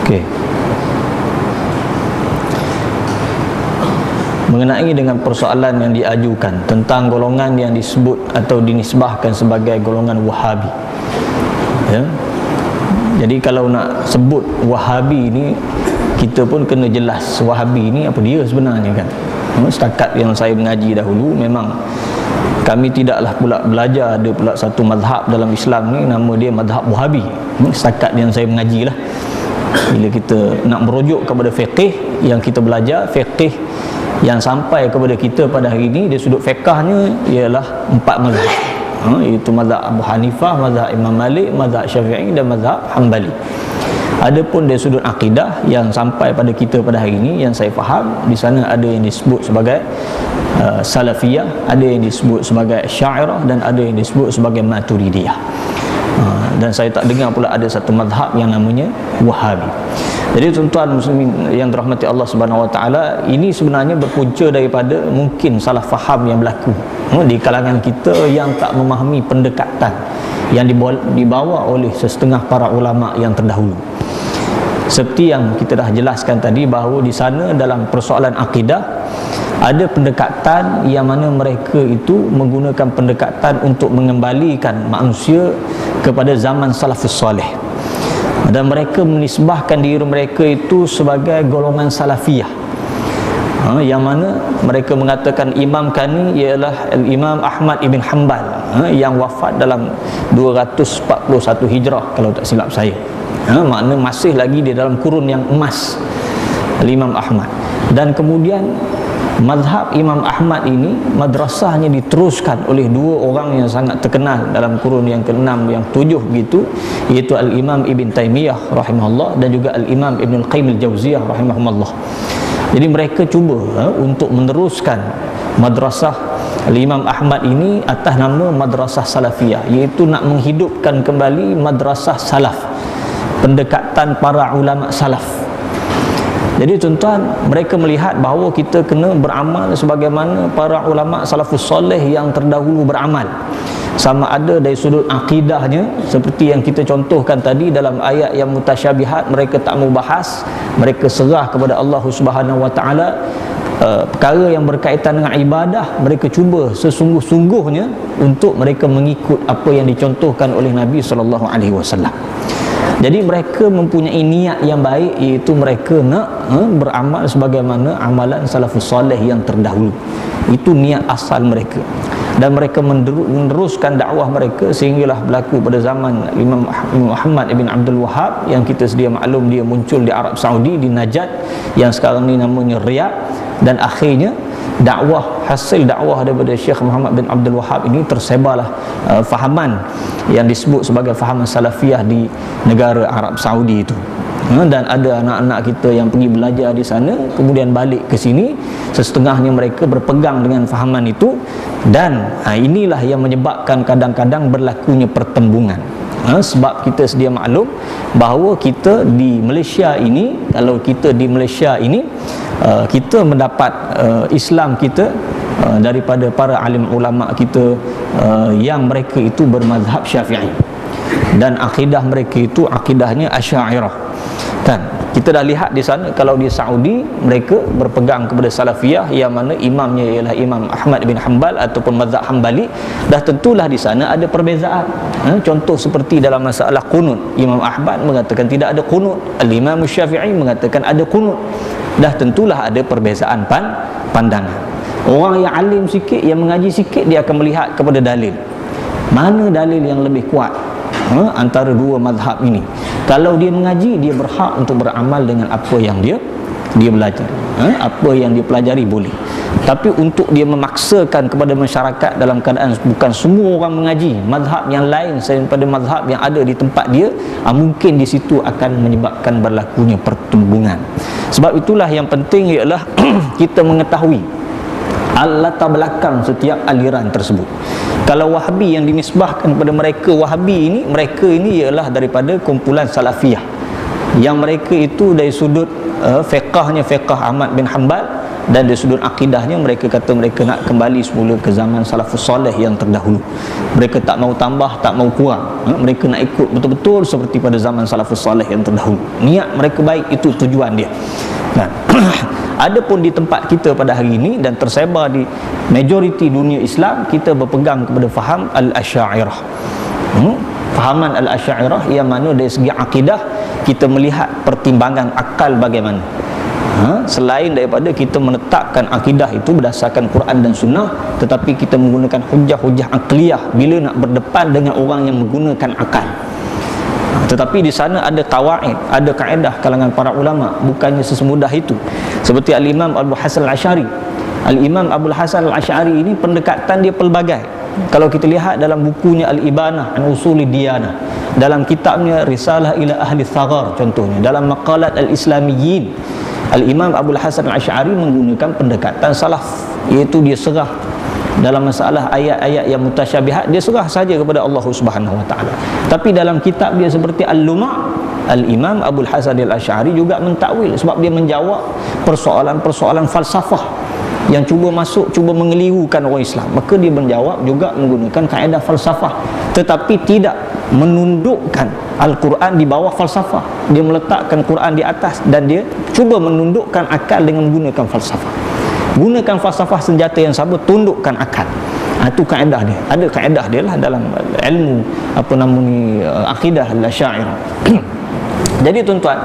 Okey. Mengenai dengan persoalan yang diajukan tentang golongan yang disebut atau dinisbahkan sebagai golongan Wahabi, ya. Jadi kalau nak sebut Wahabi ini, kita pun kena jelas Wahabi ini apa dia sebenarnya, kan. Setakat yang saya mengaji dahulu, memang kami tidaklah pula belajar ada pula satu mazhab dalam Islam ni nama dia mazhab Wahabi. Setakat yang saya mengaji lah. Bila kita nak merujuk kepada fiqh yang kita belajar, fiqh yang sampai kepada kita pada hari ini, dia sudut fiqahnya ialah 4 mazhab, iaitu mazhab Abu Hanifah, mazhab Imam Malik, mazhab Syafi'i dan mazhab Hanbali. Adapun dari sudut akidah yang sampai pada kita pada hari ini, yang saya faham, di sana ada yang disebut sebagai Salafiyah, ada yang disebut sebagai Syairah, dan ada yang disebut sebagai Maturidiyah. Dan saya tak dengar pula ada satu mazhab yang namanya Wahabi. Jadi tuan-tuan muslimin yang dirahmati Allah Subhanahu Wa Taala, ini sebenarnya berpunca daripada mungkin salah faham yang berlaku di kalangan kita yang tak memahami pendekatan yang dibawa oleh setengah para ulama yang terdahulu. Seperti yang kita dah jelaskan tadi, bahawa di sana dalam persoalan akidah ada pendekatan yang mana mereka itu menggunakan pendekatan untuk mengembalikan manusia kepada zaman salafus soleh, dan mereka menisbahkan diri mereka itu sebagai golongan salafiyah, yang mana mereka mengatakan imam kami ialah Imam Ahmad ibn Hanbal, yang wafat dalam 241 Hijrah kalau tak silap saya. Makna masih lagi di dalam kurun yang emas Imam Ahmad. Dan kemudian mazhab Imam Ahmad ini, madrasahnya diteruskan oleh 2 orang yang sangat terkenal dalam kurun yang ke-6, yang 7 begitu, iaitu Al-Imam Ibn Taymiyah rahimahullah dan juga Al-Imam Ibn Al-Qayyim Al-Jawziyah rahimahullah. Jadi mereka cuba untuk meneruskan madrasah Al-Imam Ahmad ini atas nama madrasah Salafiyah, iaitu nak menghidupkan kembali madrasah salaf, pendekatan para ulama salaf. Jadi tuan-tuan, mereka melihat bahawa kita kena beramal sebagaimana para ulama salafus soleh yang terdahulu beramal. Sama ada dari sudut akidahnya, seperti yang kita contohkan tadi dalam ayat yang mutasyabihat, mereka tak mau bahas, mereka serah kepada Allah Subhanahu Wa Taala. Perkara yang berkaitan dengan ibadah, mereka cuba sesungguh-sungguhnya untuk mereka mengikut apa yang dicontohkan oleh Nabi SAW. Jadi mereka mempunyai niat yang baik, iaitu mereka nak beramal sebagaimana amalan salafus soleh yang terdahulu. Itu niat asal mereka. Dan mereka meneruskan dakwah mereka sehinggalah berlaku pada zaman Imam Muhammad ibn Abdul Wahhab, yang kita sedia maklum dia muncul di Arab Saudi, di Najd yang sekarang ni namanya Riyadh. Dan akhirnya hasil dakwah daripada Syekh Muhammad bin Abdul Wahhab ini tersebarlah fahaman yang disebut sebagai fahaman salafiyah di negara Arab Saudi itu. Dan ada anak-anak kita yang pergi belajar di sana, kemudian balik ke sini, setengahnya mereka berpegang dengan fahaman itu. Dan inilah yang menyebabkan kadang-kadang berlakunya pertembungan. Sebab kita sedia maklum bahawa kita di Malaysia ini, kalau kita di Malaysia ini, kita mendapat Islam kita daripada para alim ulama kita yang mereka itu bermazhab Syafi'i, dan akidah mereka itu akidahnya Asy'ariyah. Kan kita dah lihat di sana, kalau di Saudi mereka berpegang kepada Salafiyah, yang mana imamnya ialah Imam Ahmad bin Hanbal ataupun mazhab Hanbali. Dah tentulah di sana ada perbezaan. Contoh seperti dalam masalah qunut, Imam Ahmad mengatakan tidak ada qunut, Al-Imam Syafi'i mengatakan ada qunut. Dah tentulah ada perbezaan pandangan. Orang yang alim sikit, yang mengaji sikit, dia akan melihat kepada dalil. Mana dalil yang lebih kuat antara 2 mazhab ini? Kalau dia mengaji, dia berhak untuk beramal dengan apa yang dia belajar. Apa yang dia pelajari boleh. Tapi untuk dia memaksakan kepada masyarakat dalam keadaan bukan semua orang mengaji mazhab yang lain selain daripada mazhab yang ada di tempat dia, mungkin di situ akan menyebabkan berlakunya pertembungan. Sebab itulah yang penting ialah kita mengetahui latar belakang setiap aliran tersebut. Kalau Wahabi yang dinisbahkan kepada mereka, Wahabi ini, mereka ini ialah daripada kumpulan Salafiyah, yang mereka itu dari sudut fiqahnya fiqah Ahmad bin Hanbal, dan dari sudut akidahnya mereka kata mereka nak kembali semula ke zaman salafus soleh yang terdahulu. Mereka tak mau tambah, tak mau kurang. Mereka nak ikut betul-betul seperti pada zaman salafus soleh yang terdahulu. Niat mereka baik, itu tujuan dia. Nah, adapun di tempat kita pada hari ini dan tersebar di majoriti dunia Islam, kita berpegang kepada faham al-Asy'ariyah. Fahaman al-Asy'ariyah yang mana dari segi akidah kita melihat pertimbangan akal bagaimana. Selain daripada kita menetapkan akidah itu berdasarkan Quran dan Sunnah, tetapi kita menggunakan hujah-hujah akliyah bila nak berdepan dengan orang yang menggunakan akal. Tetapi di sana ada qawaid, ada kaedah kalangan para ulama, bukannya sesemudah itu. Seperti Al-Imam Abu Hasan Al-Asy'ari. Al-Imam Abu Hasan Al-Asy'ari ini pendekatan dia pelbagai. Kalau kita lihat dalam bukunya Al-Ibanah an Usuli Diyanah, dalam kitabnya Risalah ila Ahli Thaghar contohnya, dalam Maqalat Al-Islamiyyin, Al-Imam Abu Hasan Al-Asy'ari menggunakan pendekatan salaf, iaitu dia serah dalam masalah ayat-ayat yang mutasyabihat, dia serah saja kepada Allah Subhanahu wa taala. Tapi dalam kitab dia seperti Al-Luma', Al-Imam Abu Hasan Al-Asy'ari juga mentakwil, sebab dia menjawab persoalan-persoalan falsafah yang cuba masuk, cuba mengelirukan orang Islam. Maka dia menjawab juga menggunakan kaedah falsafah, tetapi tidak menundukkan Al-Quran di bawah falsafah. Dia meletakkan Quran di atas dan dia cuba menundukkan akal dengan menggunakan falsafah. Gunakan falsafah senjata yang sama, tundukkan akal. Itu kaedah dia. Ada kaedah dia lah dalam ilmu akidah al-Asy'ariyah. Jadi tuan-tuan,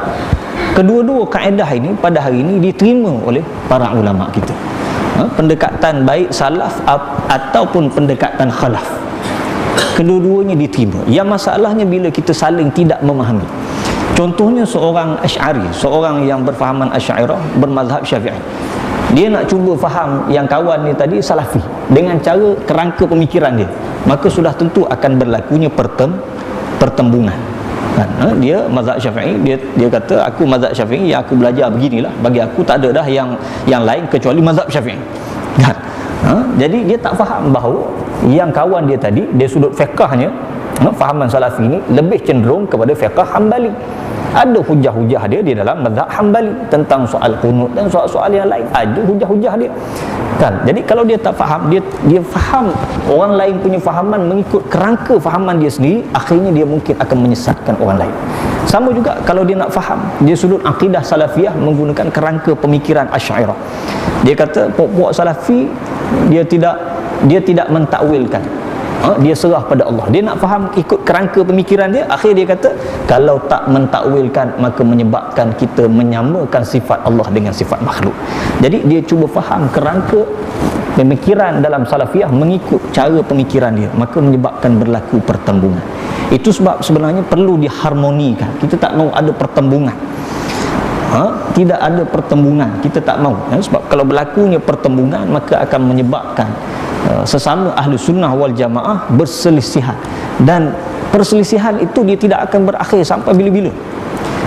kedua-dua kaedah ini pada hari ini diterima oleh para ulama kita. Pendekatan baik salaf ataupun pendekatan khalaf, kedua-duanya diterima. Yang masalahnya bila kita saling tidak memahami. Contohnya seorang Asy'ari, seorang yang berfahaman Asy'ariyah, bermazhab Syafi'i, dia nak cuba faham yang kawan dia tadi salafi dengan cara kerangka pemikiran dia, maka sudah tentu akan berlakunya pertembungan. Dia mazhab Syafi'i, dia kata aku mazhab Syafi'i, yang aku belajar beginilah, bagi aku tak ada dah yang lain kecuali mazhab Syafi'i. Jadi dia tak faham bahawa yang kawan dia tadi, dia sudut fiqahnya, fahaman salafi ini lebih cenderung kepada fiqah Hambali. Ada hujah-hujah dia di dalam mazhab Hambali tentang soal qunut dan soal-soal yang lain, ada hujah-hujah dia kan. Jadi kalau dia tak faham, dia faham orang lain punya fahaman mengikut kerangka fahaman dia sendiri, akhirnya dia mungkin akan menyesatkan orang lain. Sama juga kalau dia nak faham, dia sudut akidah salafiyah menggunakan kerangka pemikiran Asy'ariyah. Dia kata puak-puak salafi dia tidak mentakwilkan, dia serah pada Allah. Dia nak faham ikut kerangka pemikiran dia, akhir dia kata kalau tak mentakwilkan maka menyebabkan kita menyamakan sifat Allah dengan sifat makhluk. Jadi dia cuba faham kerangka pemikiran dalam salafiyah mengikut cara pemikiran dia, maka menyebabkan berlaku pertembungan. Itu sebab sebenarnya perlu diharmonikan. Kita tak mahu ada pertembungan. Tidak ada pertembungan, kita tak mahu. Sebab kalau berlakunya pertembungan, maka akan menyebabkan sesama ahli sunnah wal jamaah berselisihan, dan perselisihan itu dia tidak akan berakhir sampai bila-bila,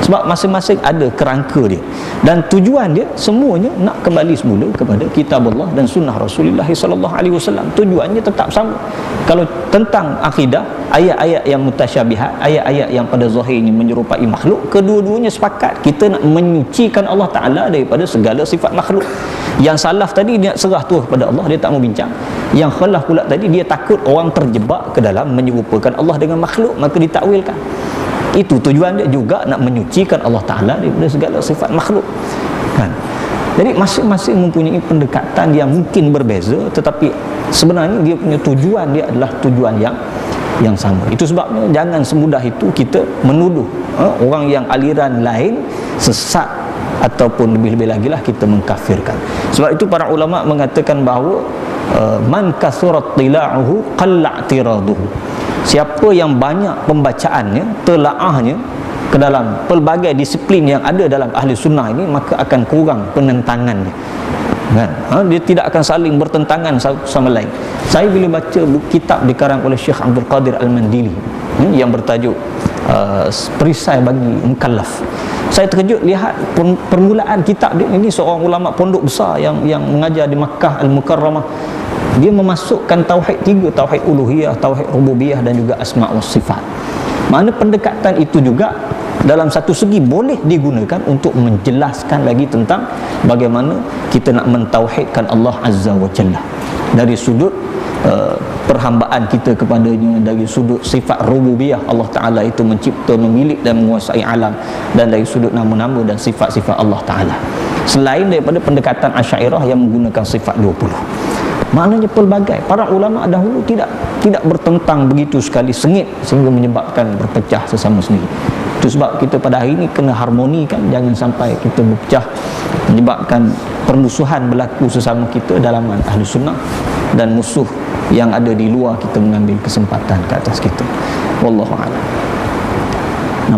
sebab masing-masing ada kerangka dia dan tujuan dia semuanya nak kembali semula kepada kitab Allah dan sunnah Rasulullah sallallahu alaihi wasallam. Tujuannya tetap sama. Kalau tentang akidah, ayat-ayat yang mutasyabihat, ayat-ayat yang pada zahirnya menyerupai makhluk, kedua-duanya sepakat kita nak menyucikan Allah Ta'ala daripada segala sifat makhluk. Yang salaf tadi dia nak serah tu kepada Allah, dia tak mau bincang. Yang khalaf pula tadi dia takut orang terjebak ke dalam menyerupakan Allah dengan makhluk, maka ditakwilkan. Itu tujuan dia juga, nak menyucikan Allah Ta'ala daripada segala sifat makhluk kan? Jadi masing-masing mempunyai pendekatan yang mungkin berbeza, tetapi sebenarnya dia punya tujuan dia adalah tujuan yang sama. Itu sebabnya jangan semudah itu kita menuduh orang yang aliran lain sesat, ataupun lebih-lebih lagi lah kita mengkafirkan. Sebab itu para ulama mengatakan bahawa man kasurat tila'uhu qalla i'tiraduhu. Siapa yang banyak pembacaannya, telaahnya ke dalam pelbagai disiplin yang ada dalam ahli sunnah ini, maka akan kurang penentangannya kan? Dia tidak akan saling bertentangan satu sama lain. Saya bila baca buku kitab dikarang oleh Syekh Abdul Qadir Al-Mandili yang bertajuk Perisai bagi Mukallaf, saya terkejut lihat permulaan kitab dia. Ini seorang ulama pondok besar yang mengajar di Makkah Al-Mukarramah. Dia memasukkan tauhid tiga, tauhid uluhiyah, tauhid rububiyah dan juga asma' wa sifat. Mana pendekatan itu juga dalam satu segi boleh digunakan untuk menjelaskan lagi tentang bagaimana kita nak mentauhidkan Allah Azza wa Jalla dari sudut perhambaan kita kepadanya, dari sudut sifat rububiyah Allah Ta'ala itu mencipta, memilik dan menguasai alam, dan dari sudut nama-nama dan sifat-sifat Allah Ta'ala, selain daripada pendekatan Asy'ariyah yang menggunakan sifat 20. Maknanya pelbagai para ulama dahulu tidak bertentang begitu sekali sengit sehingga menyebabkan berpecah sesama sendiri. Itu sebab kita pada hari ini kena harmonikan, jangan sampai kita berpecah menyebabkan permusuhan berlaku sesama kita dalam ahli sunnah, dan musuh yang ada di luar kita mengambil kesempatan ke atas kita. Wallahu a'lam.